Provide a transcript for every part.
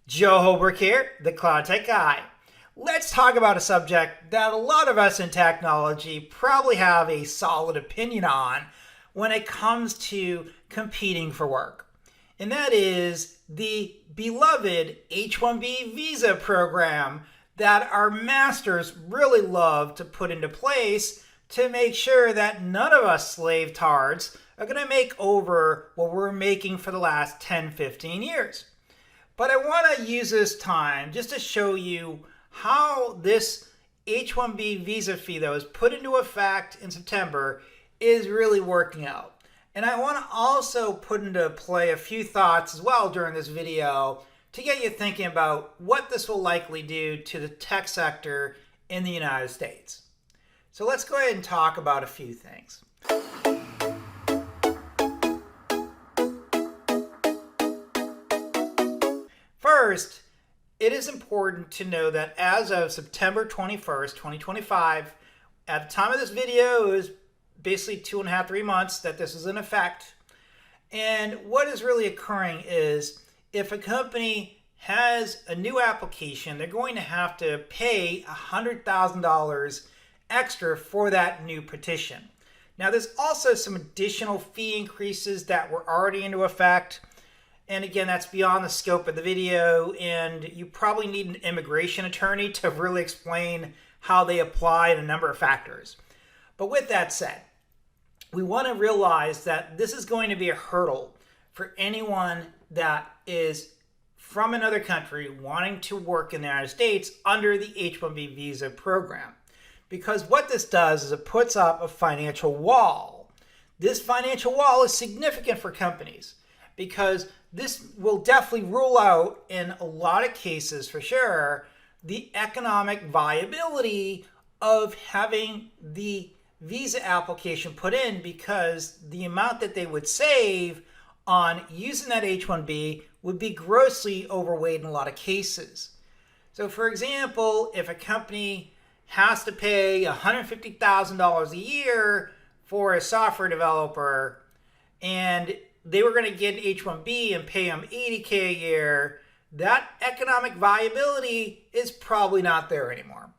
Joe Holbrook here, the Cloud Tech Guy. Let's talk about a subject that a lot of us in technology probably have a solid opinion on when it comes to competing for work. And that is the beloved H-1B visa program that our masters really love to put into place to make sure that none of us slave tards are going to make over what we're making for the last 10, 15 years. But I want to use this time just to show you how this H-1B visa fee that was put into effect in September is really working out. And I want to also put into play a few thoughts as well during this video to get you thinking about what this will likely do to the tech sector in the United States. So let's go ahead and talk about a few things. First, it is important to know that as of September 21st, 2025, at the time of this video, it was basically 2.5, 3 months that this is in effect. And what is really occurring is if a company has a new application, they're going to have to pay $100,000 extra for that new petition. Now, there's also some additional fee increases that were already into effect. And again, that's beyond the scope of the video, and you probably need an immigration attorney to really explain how they apply and a number of factors. But with that said, we want to realize that this is going to be a hurdle for anyone that is from another country wanting to work in the United States under the H-1B visa program. Because what this does is it puts up a financial wall. This financial wall is significant for companies because this will definitely rule out, in a lot of cases for sure, the economic viability of having the visa application put in, because the amount that they would save on using that H-1B would be grossly overweight in a lot of cases. So for example, if a company has to pay $150,000 a year for a software developer and they were going to get an H-1B and pay them $80K a year, that economic viability is probably not there anymore.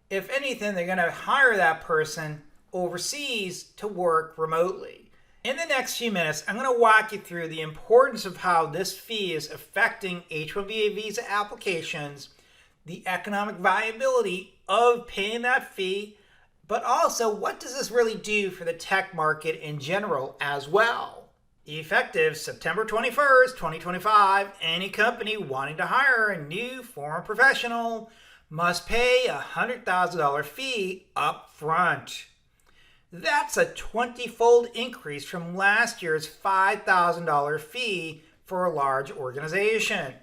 If anything, they're going to hire that person overseas to work remotely. In the next few minutes, I'm going to walk you through the importance of how this fee is affecting H-1B visa applications, the economic viability of paying that fee, but also what does this really do for the tech market in general as well. Effective September 21st, 2025, any company wanting to hire a new foreign professional must pay a $100,000 fee up front. That's a 20-fold increase from last year's $5,000 fee for a large organization.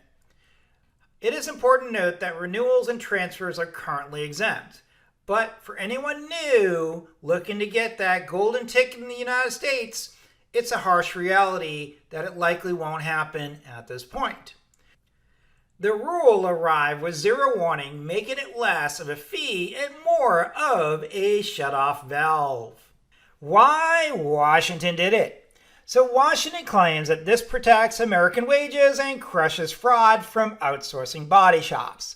It is important to note that renewals and transfers are currently exempt. But for anyone new looking to get that golden ticket in the United States, it's a harsh reality that it likely won't happen at this point. The rule arrived with zero warning, making it less of a fee and more of a shutoff valve. Why Washington did it? So Washington claims that this protects American wages and crushes fraud from outsourcing body shops.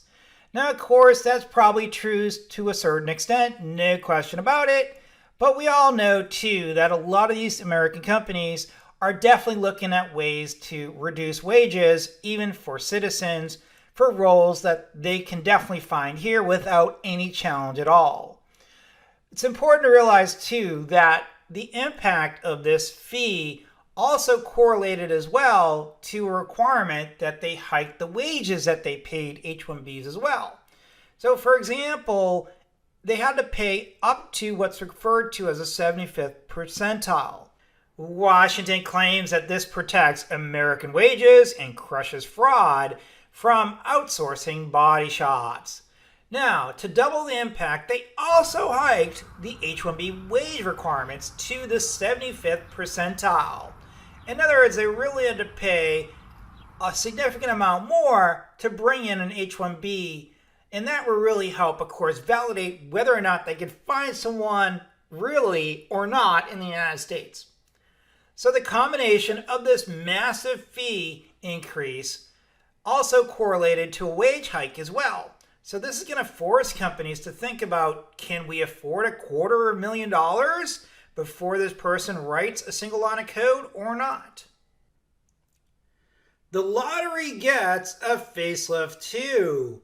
Now, of course, that's probably true to a certain extent, no question about it. But we all know, too, that a lot of these American companies are definitely looking at ways to reduce wages, even for citizens, for roles that they can definitely find here without any challenge at all. It's important to realize, too, that the impact of this fee also correlated as well to a requirement that they hike the wages that they paid H-1Bs as well. So for example, they had to pay up to what's referred to as a 75th percentile. Washington claims that this protects American wages and crushes fraud from outsourcing body shops. Now, to double the impact, they also hiked the H-1B wage requirements to the 75th percentile. In other words, they really had to pay a significant amount more to bring in an H-1B, and that will really help, of course, validate whether or not they could find someone really or not in the United States. So the combination of this massive fee increase also correlated to a wage hike as well. So this is going to force companies to think about, can we afford $250,000 before this person writes a single line of code or not? The lottery gets a facelift too.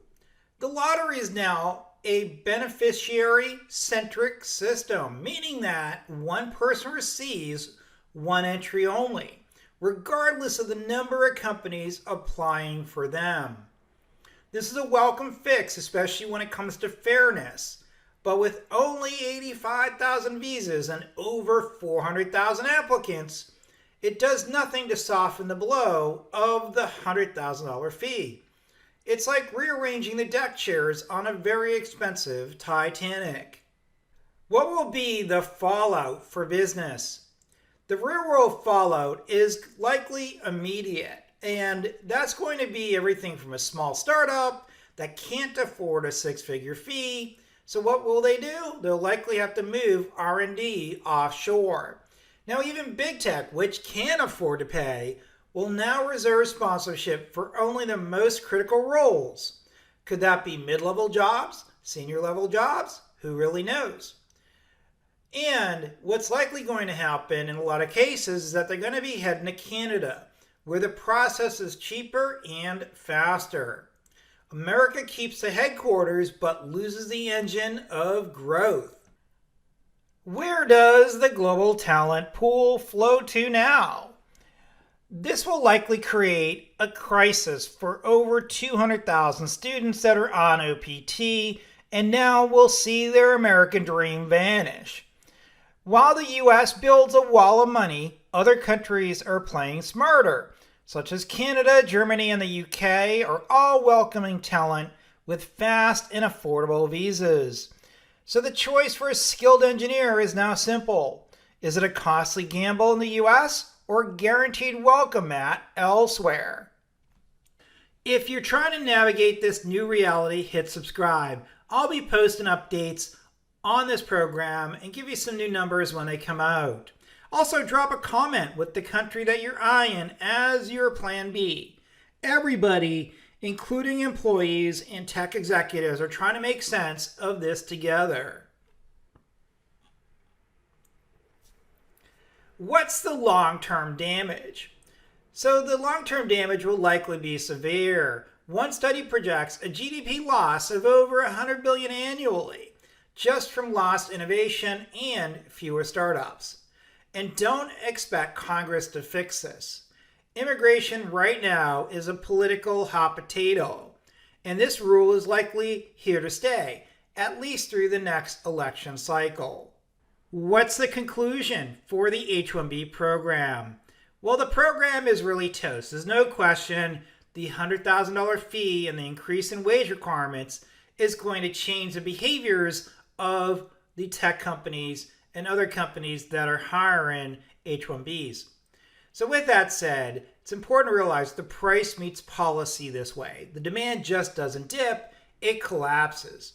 The lottery is now a beneficiary-centric system, meaning that one person receives one entry only, regardless of the number of companies applying for them. This is a welcome fix, especially when it comes to fairness. But with only 85,000 visas and over 400,000 applicants, it does nothing to soften the blow of the $100,000 fee. It's like rearranging the deck chairs on a very expensive Titanic. What will be the fallout for business? The real-world fallout is likely immediate, and that's going to be everything from a small startup that can't afford a six-figure fee. So what will they do? They'll likely have to move R&D offshore. Now even big tech, which can afford to pay, will now reserve sponsorship for only the most critical roles. Could that be mid-level jobs, senior-level jobs? Who really knows? And what's likely going to happen in a lot of cases is that they're going to be heading to Canada, where the process is cheaper and faster. America keeps the headquarters but loses the engine of growth. Where does the global talent pool flow to now? This will likely create a crisis for over 200,000 students that are on OPT and now will see their American dream vanish. While the US builds a wall of money, other countries are playing smarter, such as Canada, Germany, and the UK are all welcoming talent with fast and affordable visas. So the choice for a skilled engineer is now simple. Is it a costly gamble in the US or guaranteed welcome mat elsewhere? If you're trying to navigate this new reality, hit subscribe. I'll be posting updates on this program and give you some new numbers when they come out. Also, drop a comment with the country that you're eyeing as your plan B. Everybody, including employees and tech executives, are trying to make sense of this together. What's the long-term damage? So the long-term damage will likely be severe. One study projects a GDP loss of over $100 billion annually, just from lost innovation and fewer startups. And don't expect Congress to fix this. Immigration right now is a political hot potato, and this rule is likely here to stay, at least through the next election cycle. What's the conclusion for the H-1B program? Well, the program is really toast. There's no question the $100,000 fee and the increase in wage requirements is going to change the behaviors of the tech companies and other companies that are hiring H-1Bs. So with that said, it's important to realize the price meets policy this way. The demand just doesn't dip, it collapses.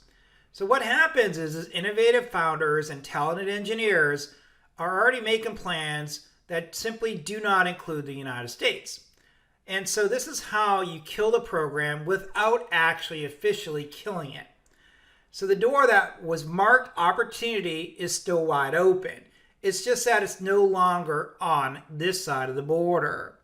So what happens is innovative founders and talented engineers are already making plans that simply do not include the United States. And so this is how you kill the program without actually officially killing it. So the door that was marked opportunity is still wide open. It's just that it's no longer on this side of the border.